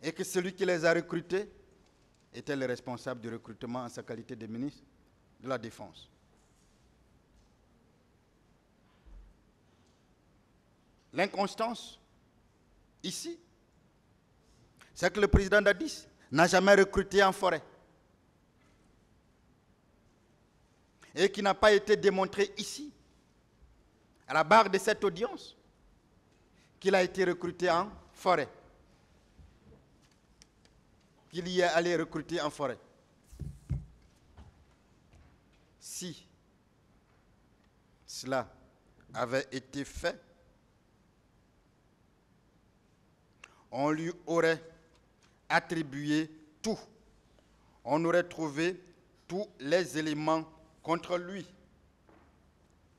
et que celui qui les a recrutés était le responsable du recrutement en sa qualité de ministre de la Défense. L'inconstance, ici, c'est que le président Dadis n'a jamais recruté en forêt et qui n'a pas été démontré ici, à la barre de cette audience, qu'il a été recruté en forêt, qu'il y est allé recruter en forêt. Si cela avait été fait, on lui aurait attribué tout. On aurait trouvé tous les éléments contre lui.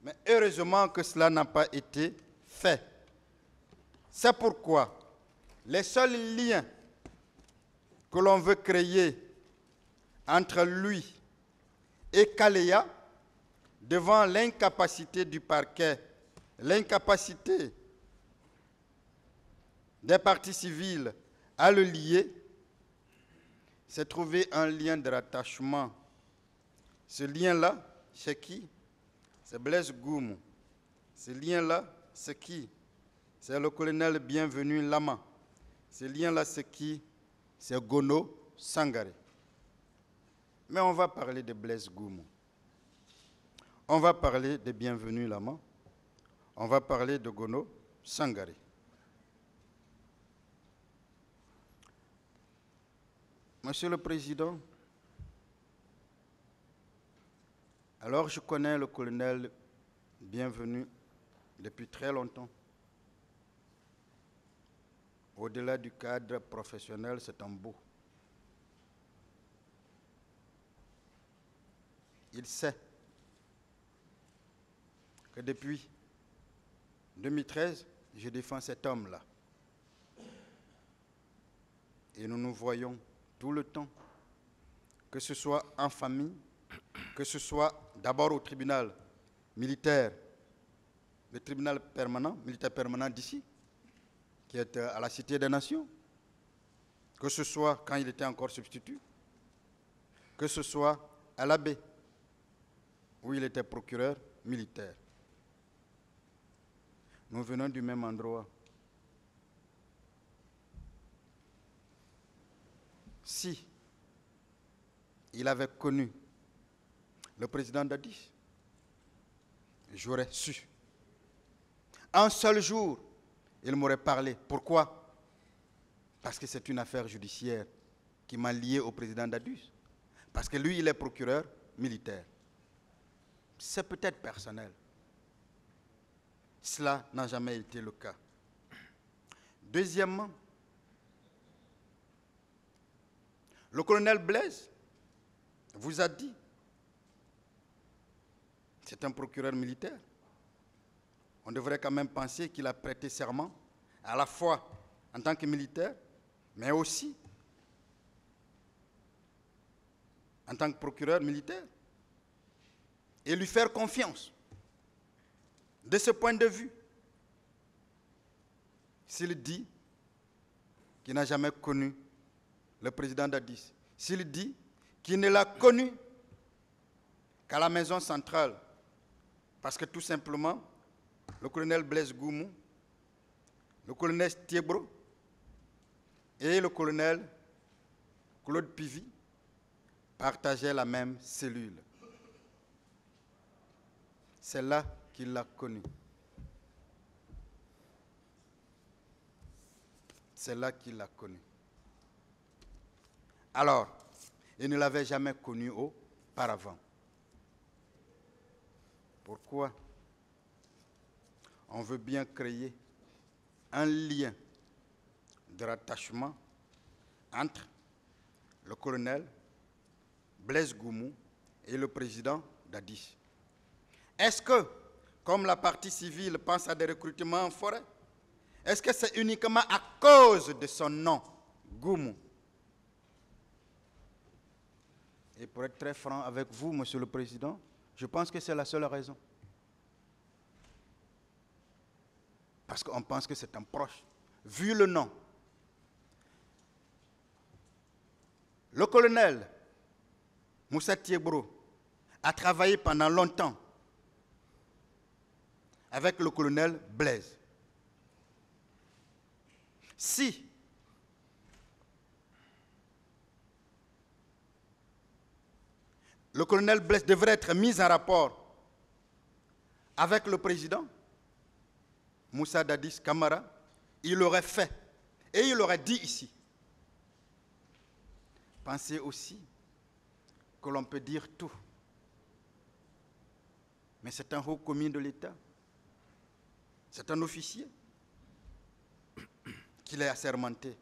Mais heureusement que cela n'a pas été fait. C'est pourquoi les seuls liens que l'on veut créer entre lui et Kaléa, devant l'incapacité du parquet, l'incapacité des parties civiles à le lier, c'est trouver un lien de rattachement. Ce lien-là, c'est qui? C'est Blaise Goumou. Ce lien-là, c'est qui? C'est le colonel Bienvenu Lama. Ce lien-là, c'est qui? C'est Gono Sangaré. Mais on va parler de Blaise Goumou. On va parler de Bienvenu Lama. On va parler de Gono Sangaré. Monsieur le Président, alors je connais le colonel Bienvenu depuis très longtemps. Au-delà du cadre professionnel, c'est un beau. Il sait que depuis 2013, je défends cet homme-là. Et nous nous voyons tout le temps, que ce soit en famille, que ce soit d'abord au tribunal militaire, le tribunal permanent, militaire permanent d'ici, qui est à la Cité des Nations, que ce soit quand il était encore substitut, que ce soit à la baie, où il était procureur militaire. Nous venons du même endroit. Si il avait connu le président Dadis, j'aurais su. Un seul jour, il m'aurait parlé. Pourquoi? Parce que c'est une affaire judiciaire qui m'a lié au président Dadis. Parce que lui, il est procureur militaire. C'est peut-être personnel. Cela n'a jamais été le cas. Deuxièmement, le colonel Blaise vous a dit, c'est un procureur militaire. On devrait quand même penser qu'il a prêté serment, à la fois en tant que militaire, mais aussi en tant que procureur militaire, et lui faire confiance. De ce point de vue, s'il dit qu'il n'a jamais connu le président Dadis, s'il dit qu'il ne l'a connu qu'à la maison centrale, parce que tout simplement, le colonel Blaise Goumou, le colonel Stiebro et le colonel Claude Pivy partageaient la même cellule. C'est là qu'il l'a connu. C'est là qu'il l'a connu. Alors, il ne l'avait jamais connu auparavant. Pourquoi on veut bien créer un lien de rattachement entre le colonel Blaise Goumou et le président Dadis? Est-ce que, comme la partie civile pense à des recrutements en forêt, est-ce que c'est uniquement à cause de son nom, Goumou? Et pour être très franc avec vous, Monsieur le Président, je pense que c'est la seule raison. Parce qu'on pense que c'est un proche. Vu le nom, Le colonel Moussa Tiebro a travaillé pendant longtemps avec le colonel Blaise. Si le colonel Blaise devrait être mis en rapport avec le président Moussa Dadis Camara, il l'aurait fait et il l'aurait dit ici. Pensez aussi que l'on peut dire tout. Mais c'est un haut commis de l'État. C'est un officier qu'il est assermenté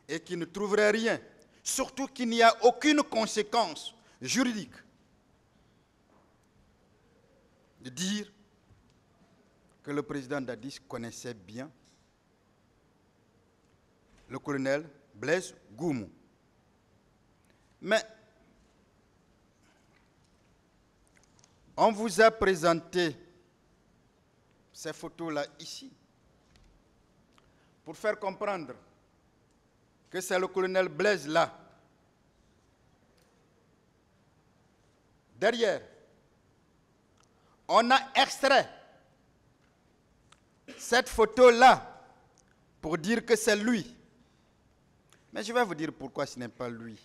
et qui ne trouverait rien, surtout qu'il n'y a aucune conséquence juridique de dire que le président Dadis connaissait bien le colonel Blaise Goumou. Mais on vous a présenté ces photos-là ici pour faire comprendre que c'est le colonel Blaise là. Derrière, on a extrait cette photo-là pour dire que c'est lui. Mais je vais vous dire pourquoi ce n'est pas lui.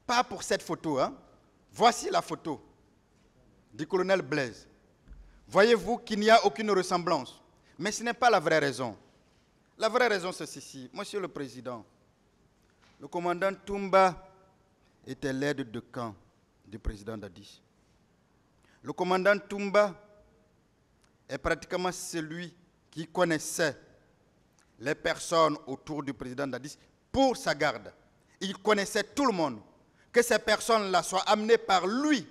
Pas pour cette photo, hein. Voici la photo du colonel Blaise. Voyez-vous qu'il n'y a aucune ressemblance. Mais ce n'est pas la vraie raison. La vraie raison, c'est ceci. Monsieur le Président, le commandant Toumba était l'aide de camp du président Dadis. Le commandant Toumba est pratiquement celui qui connaissait les personnes autour du président Dadis pour sa garde. Il connaissait tout le monde. Que ces personnes-là soient amenées par lui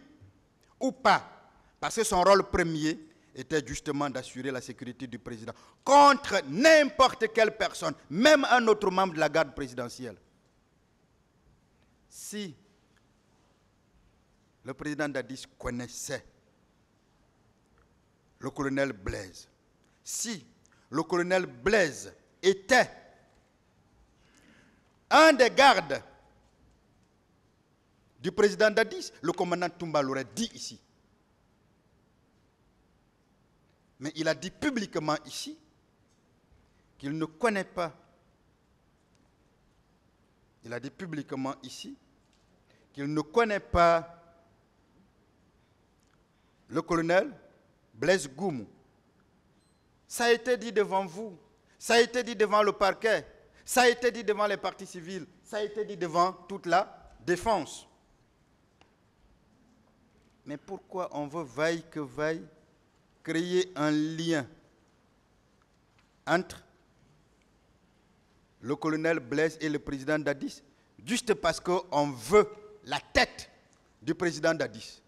ou pas, parce que son rôle premier était justement d'assurer la sécurité du président contre n'importe quelle personne, même un autre membre de la garde présidentielle. Si le président Dadis connaissait le colonel Blaise, si le colonel Blaise était un des gardes du président Dadis, le commandant Toumba l'aurait dit ici. Mais il a dit publiquement ici qu'il ne connaît pas. Il a dit publiquement ici qu'il ne connaît pas le colonel Blaise Goumou. Ça a été dit devant vous, ça a été dit devant le parquet, ça a été dit devant les partis civils, ça a été dit devant toute la défense. Mais pourquoi on veut vaille que vaille créer un lien entre le colonel Blaise et le président Dadis, juste parce qu'on veut la tête du président Dadis,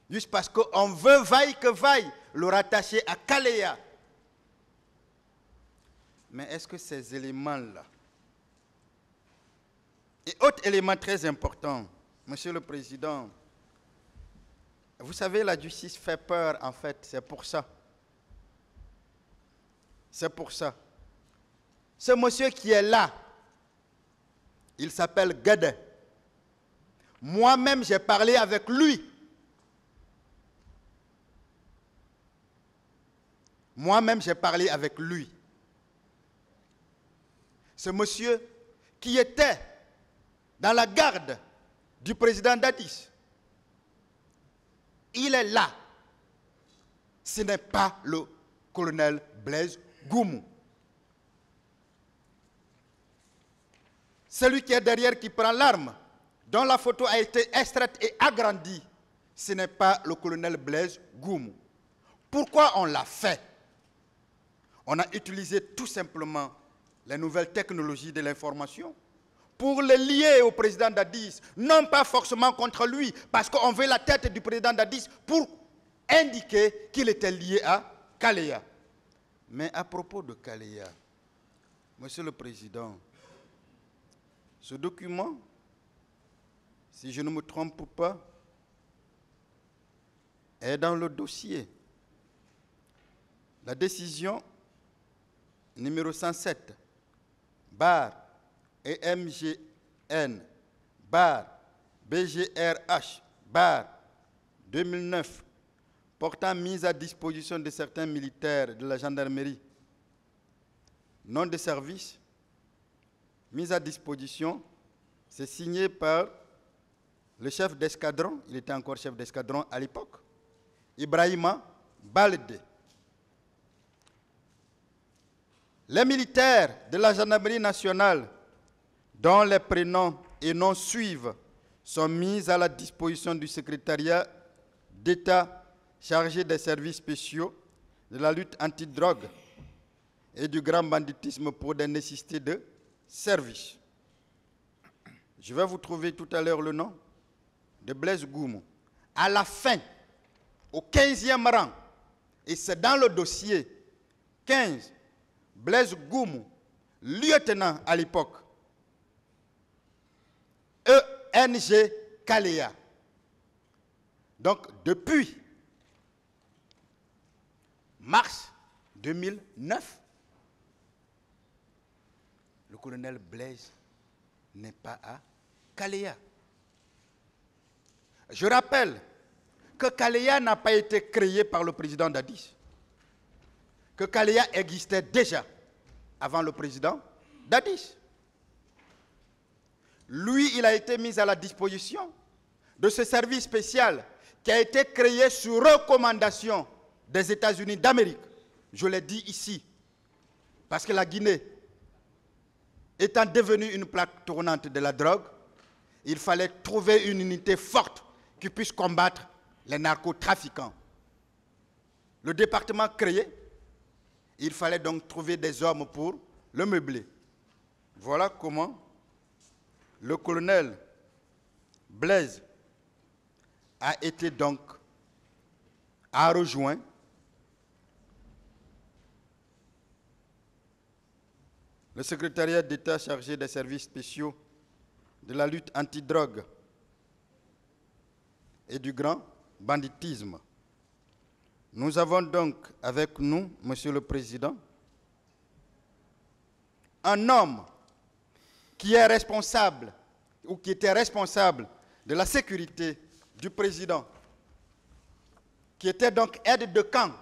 juste parce qu'on veut vaille que vaille le rattacher à Kaleya. Mais est-ce que ces éléments-là, et autre élément très important, Monsieur le Président, vous savez, la justice fait peur, en fait, c'est pour ça. C'est pour ça. Ce monsieur qui est là, il s'appelle Gade. Moi-même, j'ai parlé avec lui. Moi-même, j'ai parlé avec lui. Ce monsieur qui était dans la garde du président Dadis, il est là. Ce n'est pas le colonel Blaise Goumou. Celui qui est derrière, qui prend l'arme, dont la photo a été extraite et agrandie, ce n'est pas le colonel Blaise Goumou. Pourquoi on l'a fait? On a utilisé tout simplement les nouvelles technologies de l'information pour le lier au président Dadis, non pas forcément contre lui, parce qu'on veut la tête du président Dadis pour indiquer qu'il était lié à Kaleya. Mais à propos de Kaleya, Monsieur le Président, ce document, si je ne me trompe pas, est dans le dossier. La décision numéro 107, bar et MGN bar BGRH bar 2009 portant mise à disposition de certains militaires de la gendarmerie non de service, mise à disposition, c'est signé par le chef d'escadron, il était encore chef d'escadron à l'époque, Ibrahima Baldé. Les militaires de la gendarmerie nationale, dont les prénoms et noms suivent, sont mis à la disposition du secrétariat d'État chargé des services spéciaux, de la lutte antidrogue et du grand banditisme pour des nécessités de service. Je vais vous trouver tout à l'heure le nom de Blaise Goumou. À la fin, au 15e rang, et c'est dans le dossier 15, Blaise Goumou, lieutenant à l'époque, ENG Kalea. Donc, depuis mars 2009, le colonel Blaise n'est pas à Kalea. Je rappelle que Kalea n'a pas été créé par le président Dadis, que Kalea existait déjà avant le président Dadis. Lui, il a été mis à la disposition de ce service spécial qui a été créé sur recommandation des États-Unis d'Amérique. Je l'ai dit ici, parce que la Guinée, étant devenue une plaque tournante de la drogue, il fallait trouver une unité forte qui puisse combattre les narcotrafiquants. Le département créé, il fallait donc trouver des hommes pour le meubler. Voilà comment le colonel Blaise a rejoint le secrétariat d'État chargé des services spéciaux de la lutte antidrogue et du grand banditisme. Nous avons donc avec nous, Monsieur le Président, un homme qui est responsable, ou qui était responsable de la sécurité du président, qui était donc aide de camp,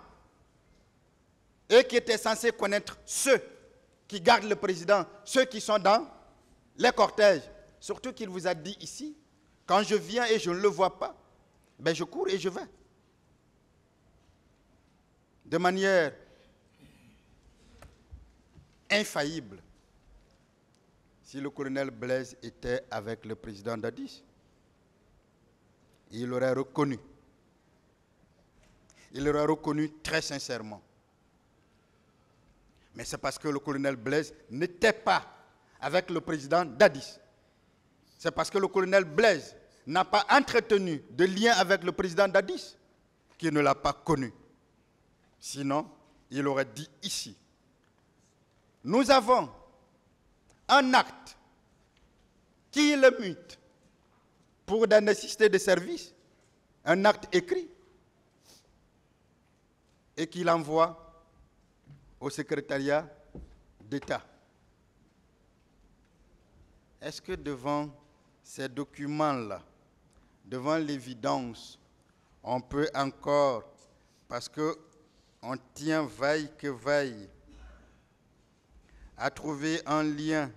et qui était censé connaître ceux qui gardent le président, ceux qui sont dans les cortèges. Surtout qu'il vous a dit ici, quand je viens et je ne le vois pas, ben je cours et je vais. De manière infaillible, si le colonel Blaise était avec le président Dadis, il l'aurait reconnu. Il l'aurait reconnu très sincèrement. Mais c'est parce que le colonel Blaise n'était pas avec le président Dadis. C'est parce que le colonel Blaise n'a pas entretenu de lien avec le président Dadis qu'il ne l'a pas connu. Sinon, il aurait dit ici. Nous avons un acte qui le mute pour des nécessités de service, un acte écrit, et qu'il envoie au secrétariat d'État. Est-ce que devant ces documents-là, devant l'évidence, on peut encore, parce qu'on tient vaille que vaille, à trouver un lien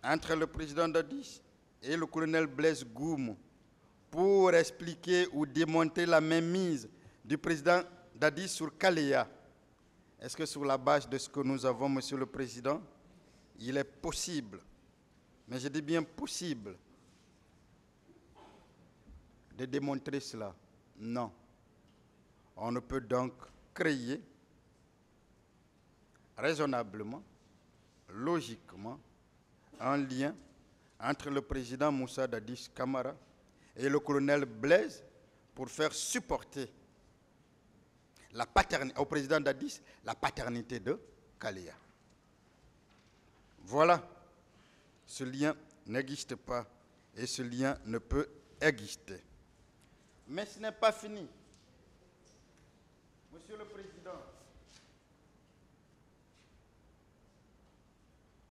entre le président Dadis et le colonel Blaise Goumou pour expliquer ou démontrer la mainmise du président Dadis sur Kalea. Est-ce que sur la base de ce que nous avons, Monsieur le Président, il est possible, mais je dis bien possible, de démontrer cela? Non. On ne peut donc créer raisonnablement, logiquement, un lien entre le président Moussa Dadis Camara et le colonel Blaise pour faire supporter au président Dadis la paternité de Kalea. Voilà, ce lien n'existe pas et ce lien ne peut exister. Mais ce n'est pas fini. Monsieur le Président,